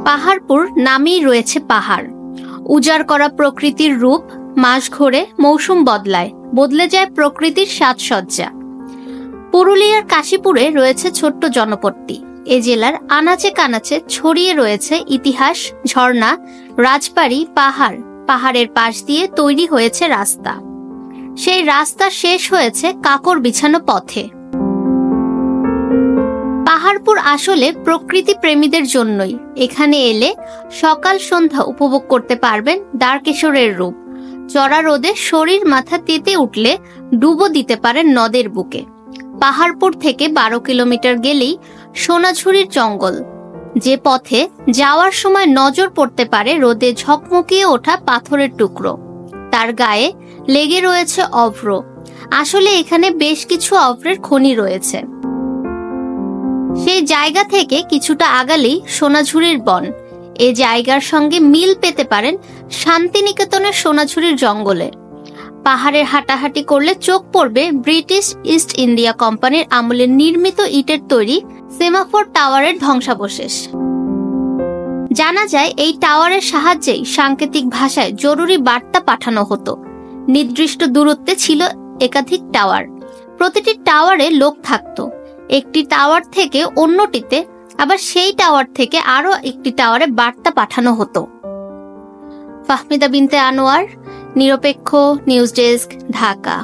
পাহাড়পুর নামেই রয়েছে পাহাড়। উজাড় করা প্রকৃতির রূপ, মাস ঘোরে, মৌসুম বদলায়, বদলে যায় প্রকৃতির সাজসজ্জা। পুরুলিয়ার কাশীপুরে রয়েছে ছোট্ট জনপদটি। এ জেলার আনাচে কানাচে ছড়িয়ে রয়েছে ইতিহাস, ঝর্ণা, রাজবাড়ি, পাহাড়। পাহাড়ের পাশ দিয়ে তৈরি হয়েছে রাস্তা। সেই রাস্তা শেষ হয়েছে কাকর বিছানো পথে। পাহাড়পুর আসলে প্রকৃতি প্রেমীদের জন্যই। এখানে এলে সকাল সন্ধ্যা উপভোগ করতে পারবেন দ্বারকেশরের রূপ। চড়া রোদে শরীর মাথা তেতে উঠলে ডুবো দিতে পারেন নদের বুকে। পাহাড়পুর থেকে 12 কিলোমিটার গেলেই সোনাঝুরির জঙ্গল, যে পথে যাওয়ার সময় নজর পড়তে পারে রোদে ঝকমকিয়ে ওঠা পাথরের টুকরো। তার গায়ে লেগে রয়েছে অভ্র। আসলে এখানে বেশ কিছু অভ্রের খনি রয়েছে। সেই জায়গা থেকে কিছুটা আগালেই সোনাঝুরির বন। এ জায়গার সঙ্গে মিল পেতে পারেন শান্তিনিকেতনের সোনাঝুরির জঙ্গলে। পাহাড়ের হাঁটাহাঁটি করলে চোখ পড়বে ব্রিটিশ ইস্ট ইন্ডিয়া কোম্পানির আমলে নির্মিত ইটের তৈরি সেমাফোর টাওয়ারের ধ্বংসাবশেষ। জানা যায় এই টাওয়ারের সাহায্যেই সাংকেতিক ভাষায় জরুরি বার্তা পাঠানো হতো। নির্দিষ্ট দূরত্বে ছিল একাধিক টাওয়ার। প্রতিটি টাওয়ারে লোক থাকতো। একটি টাওয়ার থেকে অন্যটিতে, আবার সেই টাওয়ার থেকে আরো একটি টাওয়ারে বার্তা পাঠানো হতো। ফাহমিদা বিনতে আনোয়ার, নিরপেক্ষ নিউজ ডেস্ক, ঢাকা।